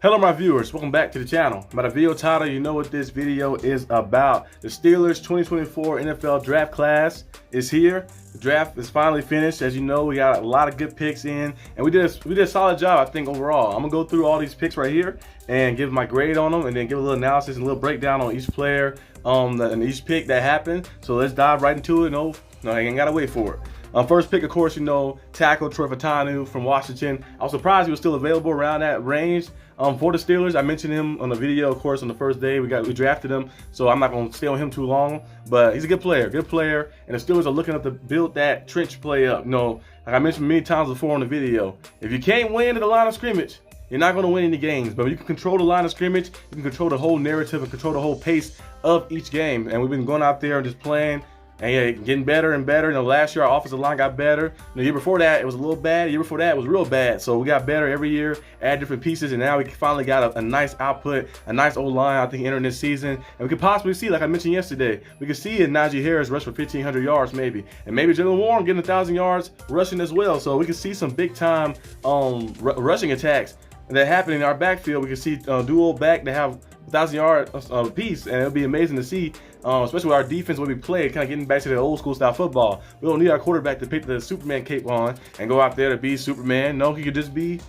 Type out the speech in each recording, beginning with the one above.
Hello my viewers, welcome back to the channel. By the video title, you know what this video is about. The Steelers 2024 NFL draft class is here. The draft is finally finished. As you know, we got a lot of good picks in, and we did a solid job, I think, overall. I'm gonna go through all these picks right here and give my grade on them, and then give a little analysis and a little breakdown on each player and each pick that happened. So let's dive right into it. No, I ain't gotta wait for it. First pick, of course, you know, tackle Fautanu from Washington. I was surprised he was still available around that range. For the Steelers, I mentioned him on the video, of course, on the first day we drafted him, so I'm not going to stay on him too long. But he's a good player, and the Steelers are looking up to build that trench play up. You know, like I mentioned many times before on the video, if you can't win at the line of scrimmage, you're not going to win any games. But when you can control the line of scrimmage, you can control the whole narrative and control the whole pace of each game. And we've been going out there and just playing. And yeah, getting better and better. You know, last year our offensive line got better. The year before that it was a little bad. The year before that it was real bad. So we got better every year, add different pieces, and now we finally got a nice output, a nice O-line, I think, entering this season. And we could possibly see, like I mentioned yesterday, we could see Najee Harris rush for 1,500 yards maybe. And maybe Jalen Warren getting 1,000 yards rushing as well. So we could see some big-time rushing attacks that happen in our backfield. We could see dual back to have 1,000 yards apiece, and it'll be amazing to see, especially with our defense when we play, kind of getting back to the old school style football. We don't need our quarterback to pick the Superman cape on and go out there to be Superman. No, he could just be,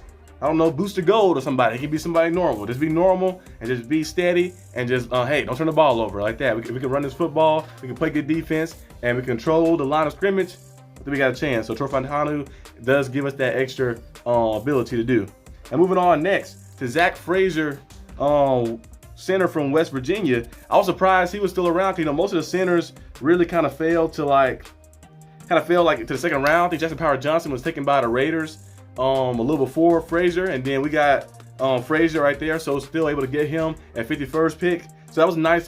I don't know, Booster Gold or somebody. He could be somebody normal. Just be normal and just be steady and just, hey, don't turn the ball over like that. We can run this football, we can play good defense, and we control the line of scrimmage. Then we got a chance. So Fautanu does give us that extra ability to do. And moving on next to Zach Frazier, center from West Virginia. I was surprised he was still around. You know, most of the centers really kind of failed to to the second round. I think Jackson Power Johnson was taken by the Raiders a little before Frazier, and then we got Frazier right there, so still able to get him at 51st pick. So that was a nice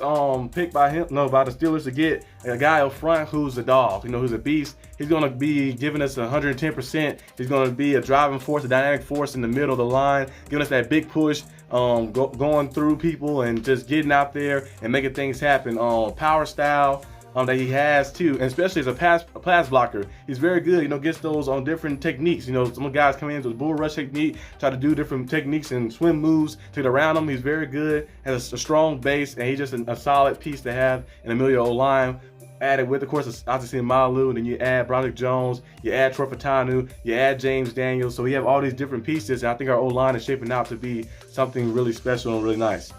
pick by the Steelers to get a guy up front who's a dog, you know, who's a beast. He's going to be giving us 110%. He's going to be a driving force, a dynamic force in the middle of the line, giving us that big push, going through people and just getting out there and making things happen. Power style that he has too, and especially as a pass blocker, he's very good. You know, gets those on different techniques. You know, some guys come in with bull rush technique, try to do different techniques and swim moves to get around him. He's very good, has a strong base, and he's just a solid piece to have in the middle of the line. Added with, of course, obviously Malu, and then you add Broderick Jones, you add Fautanu, you add James Daniels. So we have all these different pieces, and I think our O-line is shaping out to be something really special and really nice.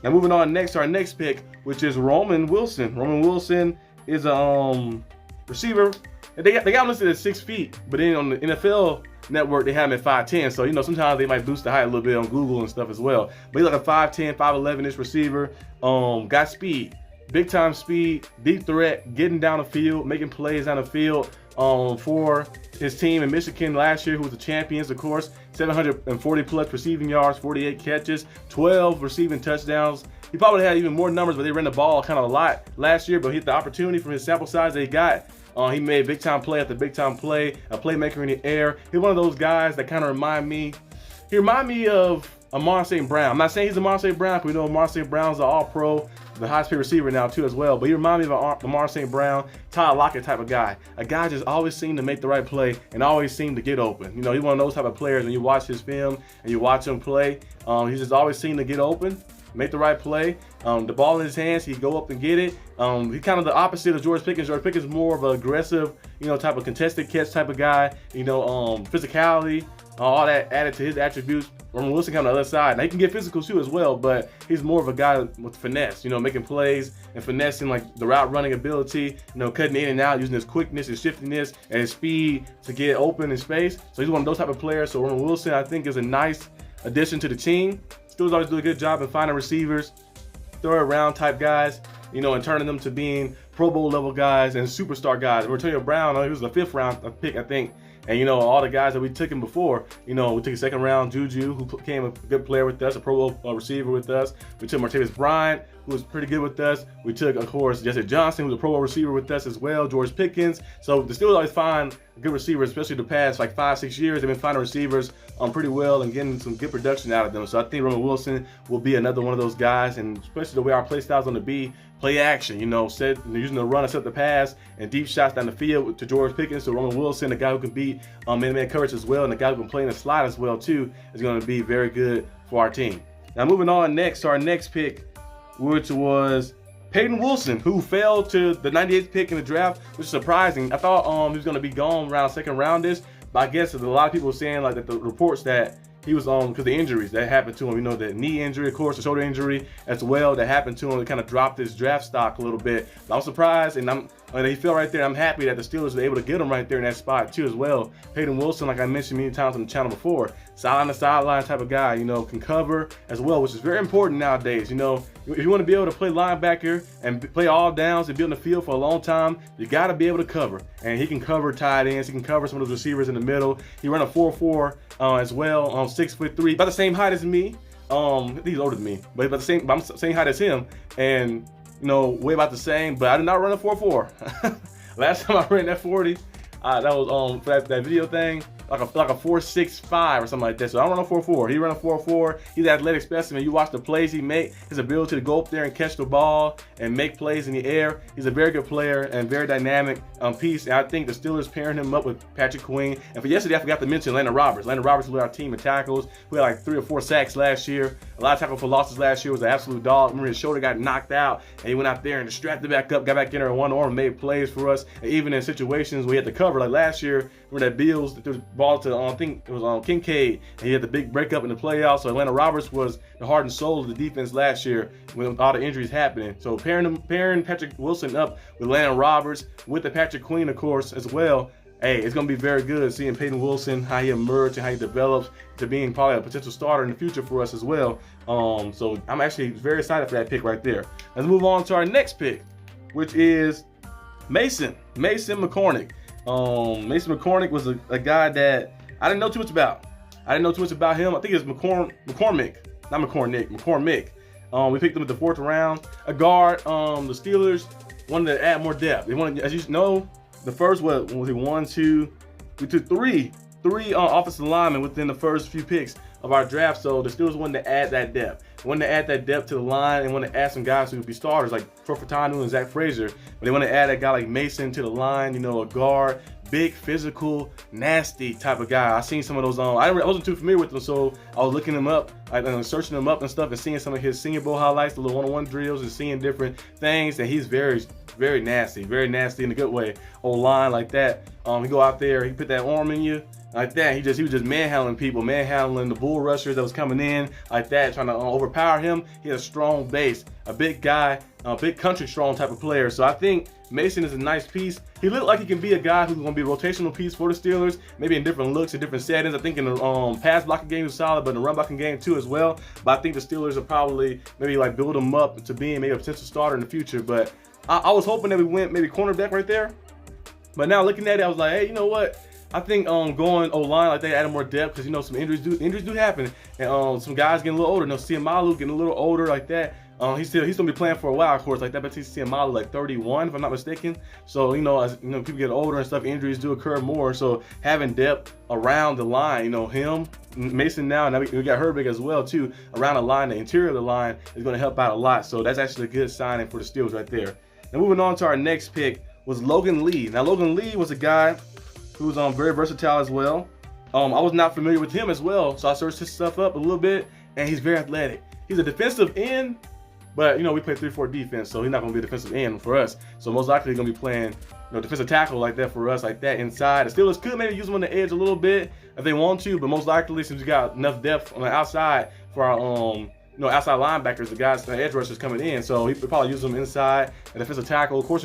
Now moving on next to our next pick, which is R.Wilson. R.Wilson is a receiver. They got him listed at 6 feet, but then on the NFL Network they have him at 5'10". So you know, sometimes they might boost the height a little bit on Google and stuff as well. But he's like a 5'10", 5'11" receiver. Got speed. Big time speed, deep threat, getting down the field, making plays down the field for his team in Michigan last year, who was the champions, of course. 740 plus receiving yards, 48 catches, 12 receiving touchdowns. He probably had even more numbers, but they ran the ball kind of a lot last year. But he had the opportunity from his sample size that he got. He made big time play after big time play, a playmaker in the air. He's one of those guys that kind of remind me. He remind me of Amon St. Brown. I'm not saying he's Amon St. Brown, because we know Amon St. Brown's an all-pro, the highest paid receiver now too as well. But he reminds me of Amon St. Brown, Todd Lockett type of guy. A guy just always seemed to make the right play and always seemed to get open. You know, he's one of those type of players when you watch his film and you watch him play. He just always seemed to get open, make the right play. The ball in his hands, he'd go up and get it. He's kind of the opposite of George Pickens. George Pickens is more of an aggressive, you know, type of contested catch type of guy. You know, physicality, all that added to his attributes. R.Wilson kind of on the other side. Now he can get physical too as well, but he's more of a guy with finesse, you know, making plays and finessing, like the route running ability, you know, cutting in and out, using his quickness, his shiftiness, and his speed to get open in space. So he's one of those type of players. So R.Wilson, I think, is a nice addition to the team. Steelers always do a good job in finding receivers, throw around type guys, you know, and turning them to being Pro Bowl level guys and superstar guys. Antonio Brown, he was the 5th round pick, I think. And, you know, all the guys that we took him before, you know, we took a 2nd round Juju, who became a good player with us, a Pro Bowl receiver with us. We took Martavis Bryant, who was pretty good with us. We took, of course, Jesse Johnson, who was a Pro Bowl receiver with us as well, George Pickens. So the Steelers always find good receivers, especially the past like 5-6 years. They've been finding receivers pretty well and getting some good production out of them. So I think R.Wilson will be another one of those guys, and especially the way our play style is going to be, play action, you know, using the run, set the pass, and deep shots down the field to George Pickens. So R.Wilson, a guy who can beat man-to-man coverage as well, and a guy who can play in the slot as well too, is going to be very good for our team. Now moving on next to our next pick, which was P.Wilson, who fell to the 98th pick in the draft, which is surprising. I thought he was going to be gone around second round this, but I guess there's a lot of people saying like that the reports that he was on because the injuries that happened to him. You know, the knee injury, of course, the shoulder injury as well that happened to him. It kind of dropped his draft stock a little bit. But I was surprised, and he fell right there. I'm happy that the Steelers were able to get him right there in that spot too as well. P.Wilson, like I mentioned many times on the channel before, sideline to sideline type of guy. You know, can cover as well, which is very important nowadays. You know, if you want to be able to play linebacker and play all downs and be on the field for a long time, you got to be able to cover. And he can cover tight ends. He can cover some of those receivers in the middle. He ran a 4.4 as well, 6'3", about the same height as me. He's older than me, but about I'm the same height as him, and you know, way about the same. But I did not run a 4.4. Last time I ran that 40, that was for that video thing, like a 4.65 or something like that. So I don't run a 4.4. He ran a 4.4. He's an athletic specimen. You watch the plays he make, his ability to go up there and catch the ball and make plays in the air. He's a very good player and very dynamic piece. And I think the Steelers pairing him up with Patrick Queen. And for yesterday, I forgot to mention Landon Roberts. Landon Roberts led our team in tackles. We had like 3 or 4 sacks last year. A lot of tackle for losses last year. Was an absolute dog. Remember, his shoulder got knocked out, and he went out there and strapped it back up, got back in there in one arm, made plays for us. And even in situations where he had to cover, like last year, remember that Bills threw the ball to I think it was Kincaid, and he had the big breakup in the playoffs. So Atlanta Roberts was the heart and soul of the defense last year with all the injuries happening. So pairing Patrick Wilson up with Landon Roberts with the Patrick Queen, of course, as well. Hey, it's going to be very good seeing P.Wilson, how he emerged and how he develops to being probably a potential starter in the future for us as well. So I'm actually very excited for that pick right there. Let's move on to our next pick, which is Mason McCormick. Mason McCormick was a guy that I didn't know too much about. I didn't know too much about him. I think it's McCormick. We picked him at the 4th round. A guard. The Steelers wanted to add more depth. They wanted, as you know, the first we took three offensive linemen within the first few picks of our draft. So the Steelers wanted to add that depth. They wanted to add that depth to the line and wanted to add some guys who would be starters like Fautanu and Frazier. But they want to add a guy like Mason to the line, you know, a guard, big, physical, nasty type of guy. I seen some of those I wasn't too familiar with them, so I was looking them up, searching them up and stuff, and seeing some of his Senior Bowl highlights, the little one-on-one drills, and seeing different things. And he's very nasty in a good way. O-line like that. He go out there, he put that arm in you like that. He was just manhandling people, manhandling the bull rushers that was coming in like that, trying to overpower him. He has a strong base, a big guy, a big country strong type of player. So I think Mason is a nice piece. He looked like he can be a guy who's going to be a rotational piece for the Steelers, maybe in different looks and different settings. I think in the pass blocking game is solid, but in the run blocking game too as well. But I think the Steelers will probably maybe like build him up to being maybe a potential starter in the future. But I was hoping that we went maybe cornerback right there. But now looking at it, I was like, hey, you know what? I think going O-line like that, adding more depth, because you know some injuries do happen, and some guys getting a little older. You know, Malu getting a little older like that. He's gonna be playing for a while, of course, like that. But he's Malu like 31, if I'm not mistaken. So as people get older and stuff, injuries do occur more. So having depth around the line, him, Mason now we got Herbig as well too, around the line, the interior of the line is gonna help out a lot. So that's actually a good signing for the Steelers right there. Now moving on to our next pick was Logan Lee. Now Logan Lee was a guy who's very versatile as well. I was not familiar with him as well, so I searched his stuff up a little bit, and he's very athletic. He's a defensive end, but we play 3-4 defense, so he's not going to be a defensive end for us. So most likely he's going to be playing defensive tackle like that for us, like that inside. The Steelers could maybe use him on the edge a little bit if they want to, but most likely since we got enough depth on the outside for our outside linebackers, the guys, the edge rushers coming in, so he would probably use them inside, a defensive tackle. Of course,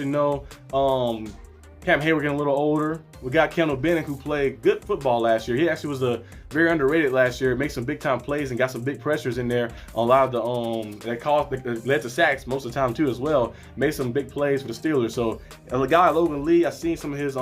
Cam Hayward getting a little older. We got Kendall Bennett, who played good football last year. He actually was very underrated last year. Made some big time plays and got some big pressures in there on a lot of the that led to sacks most of the time too as well. Made some big plays for the Steelers. So a guy Logan Lee, I've seen some of his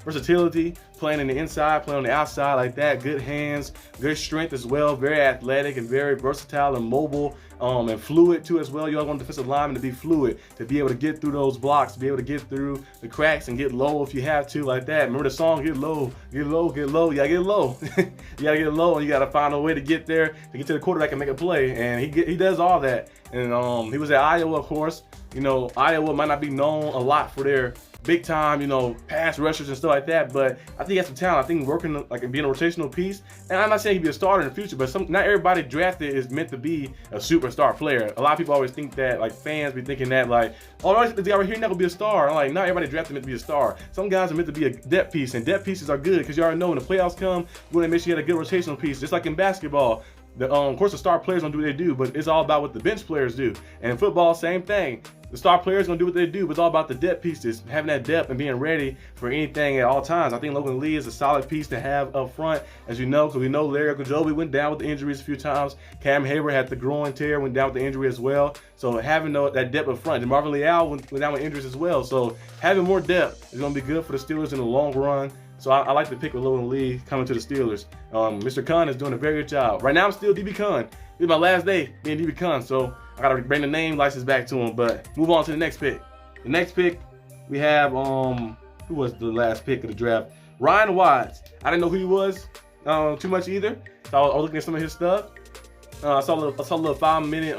versatility, playing in the inside, playing on the outside like that. Good hands, good strength as well. Very athletic and very versatile and mobile, and fluid too as well. You always want a defensive lineman to be fluid, to be able to get through those blocks, to be able to get through the cracks and get low if you have to like that. Remember the song, get low, get low, get low. You gotta get low. You gotta get low, and you gotta find a way to get there, to get to the quarterback and make a play. And he does all that. And he was at Iowa, of course. Iowa might not be known a lot for their big time, you know, pass rushers and stuff like that. But I think he has some talent. I think working like being a rotational piece. And I'm not saying he'd be a starter in the future, but not everybody drafted is meant to be a superstar player. A lot of people always think that, like fans be thinking that, like, oh, this guy right here not gonna be a star. I'm like, not everybody drafted meant to be a star. Some guys are meant to be a depth piece, and depth pieces are good because you already know when the playoffs come, you want to make sure you get a good rotational piece. Just like in basketball. Of course, the star players don't do what they do, but it's all about what the bench players do. And in football, same thing. The star players gonna do what they do, but it's all about the depth pieces, having that depth and being ready for anything at all times. I think Logan Lee is a solid piece to have up front, as you know, because we know Larry Ogunjobi went down with the injuries a few times. Cam Hayward had the groin tear, went down with the injury as well. So having that depth up front, and Marvin Leal went down with injuries as well. So having more depth is gonna be good for the Steelers in the long run. So I like the pick with Logan Lee coming to the Steelers. Mr. Khan is doing a very good job. Right now, I'm still DB Khan. This is my last day being DB Khan, so I gotta bring the name license back to him. But move on to the next pick. The next pick, we have who was the last pick of the draft? Ryan Watts. I didn't know who he was too much either, so I was looking at some of his stuff. I saw a little 5-minute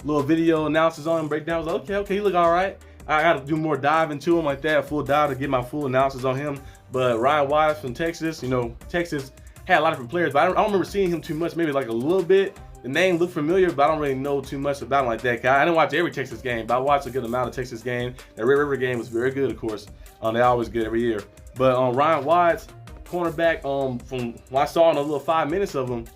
little video analysis on him, breakdowns. Like, okay, he look all right. I got to do more dive into him like that, full dive to get my full analysis on him. But Ryan Watts from Texas, you know, Texas had a lot of different players, but I don't remember seeing him too much, maybe like a little bit. The name looked familiar, but I don't really know too much about him like that guy. I didn't watch every Texas game, but I watched a good amount of Texas game. That Red River game was very good, of course. They're always good every year. But Ryan Watts, cornerback, from what I saw in a little 5 minutes of him,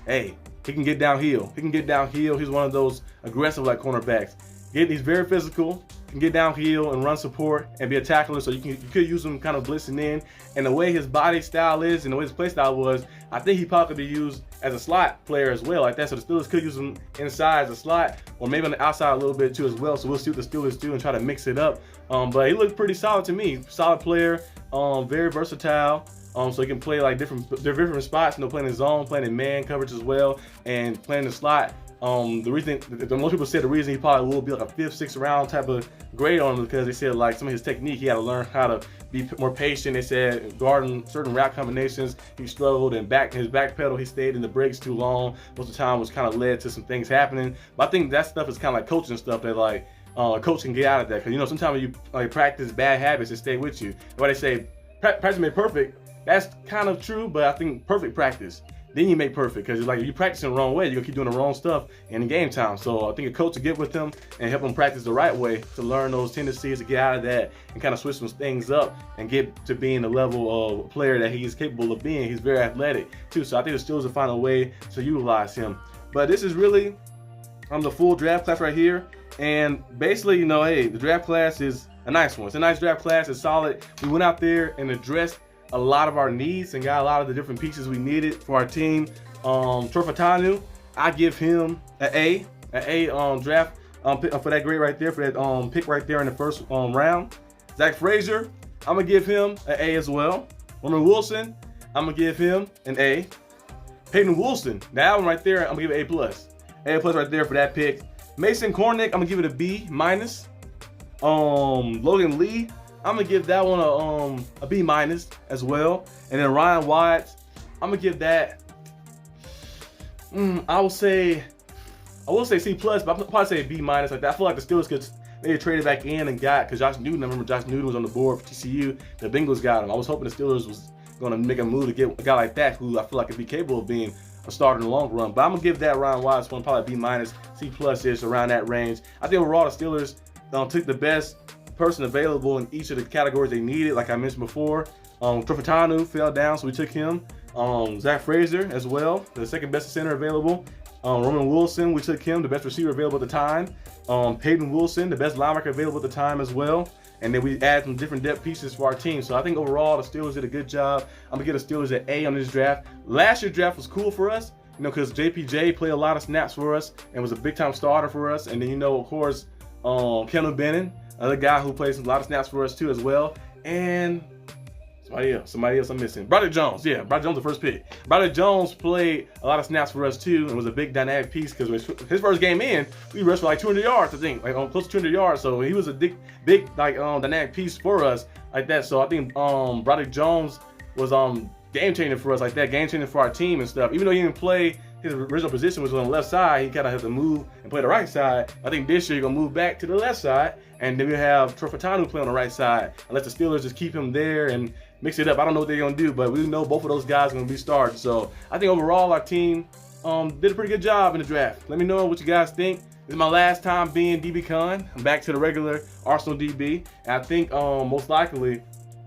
hey, he can get downhill. He can get downhill. He's one of those aggressive like cornerbacks. He's very physical, can get downhill and run support and be a tackler, so you could use him kind of blitzing in. And the way his body style is and the way his play style was, I think he probably could be used as a slot player as well, like that. So the Steelers could use him inside as a slot, or maybe on the outside a little bit too as well. So we'll see what the Steelers do and try to mix it up. But he looked pretty solid to me. Solid player, very versatile. So he can play like different spots, you know, playing in zone, playing in man coverage as well, and playing the slot. The reason most people said the reason he probably will be like a 5th, 6th round type of grade on him, because they said like some of his technique, he had to learn how to be more patient. They said guarding certain route combinations, he struggled, and his back pedal, he stayed in the breaks too long. Most of the time was kind of led to some things happening. But I think that stuff is kind of like coaching stuff that like a coach can get out of that, because you know sometimes you like practice bad habits that stay with you. Why they say practice made perfect, that's kind of true, but I think perfect practice, then you make perfect, because like if you practice in the wrong way, you're gonna keep doing the wrong stuff in game time. So I think a coach to get with him and help him practice the right way to learn those tendencies, to get out of that and kind of switch some things up and get to being the level of player that he's capable of being. He's very athletic too, so I think the Steelers will find a way to utilize him. But this is really the full draft class right here, and basically, you know, hey, the draft class is a nice one. It's a nice draft class. It's solid. We went out there and addressed a lot of our needs and got a lot of the different pieces we needed for our team. Fautanu, I give him an A draft for that grade right there, for that pick right there in the first round. Zach Frazier, I'm gonna give him an A as well. R.Wilson, I'm gonna give him an A. P.Wilson, that one right there, I'm gonna give it A+. A+ right there for that pick. Mason Cornick, I'm gonna give it a B-. Logan Lee, I'm gonna give that one a B- as well. And then Ryan Watts, I'm gonna give that I will say C+, but I'll probably say a B- like that. I feel like the Steelers could maybe trade it back in and got, because Josh Newton, I remember Josh Newton was on the board for TCU. The Bengals got him. I was hoping the Steelers was gonna make a move to get a guy like that, who I feel like could be capable of being a starter in the long run. But I'm gonna give that Ryan Watts one probably B-, C+-ish, around that range. I think overall the Steelers took the best person available in each of the categories they needed, like I mentioned before. Fautanu fell down, so we took him. Zach Frazier as well, the second best center available. R.Wilson, we took him, the best receiver available at the time. P.Wilson, the best linebacker available at the time as well. And then we add some different depth pieces for our team. So I think overall the Steelers did a good job. I'm gonna give the Steelers an A on this draft. Last year's draft was cool for us, you know, because JPJ played a lot of snaps for us and was a big time starter for us. And then, you know, of course, Kendall Bennon, another guy who plays a lot of snaps for us too as well. And somebody else I'm missing. Broderick Jones, Broderick Jones the first pick. Broderick Jones played a lot of snaps for us too and was a big dynamic piece, because his first game in, we rushed for like 200 yards, I think, like close to 200 yards. So he was a big like dynamic piece for us like that. So I think Broderick Jones was game changer for us like that, game changer for our team and stuff. Even though he didn't play his original position was on the left side. He kind of had to move and play the right side. I think this year you're going to move back to the left side, and then we have Fautanu play on the right side. Unless the Steelers just keep him there and mix it up. I don't know what they're going to do, but we know both of those guys are going to be starting. So I think overall our team did a pretty good job in the draft. Let me know what you guys think. This is my last time being DB Con. I'm back to the regular Arsenal DB. And I think most likely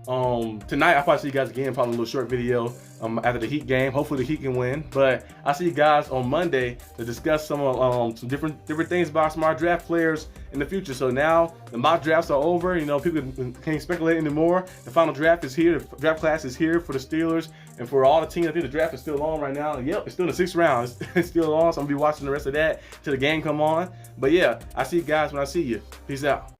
tonight I'll probably see you guys again, probably a little short video after the Heat game. Hopefully the Heat can win. But I'll see you guys on Monday to discuss some different things about some of our draft players in the future. So now the mock drafts are over. You know, people can't speculate anymore. The final draft is here. The draft class is here for the Steelers and for all the teams. I think the draft is still on right now. Yep, it's still in the 6th round. It's still on, so I'm gonna be watching the rest of that till the game come on. But yeah, I see you guys when I see you. Peace out.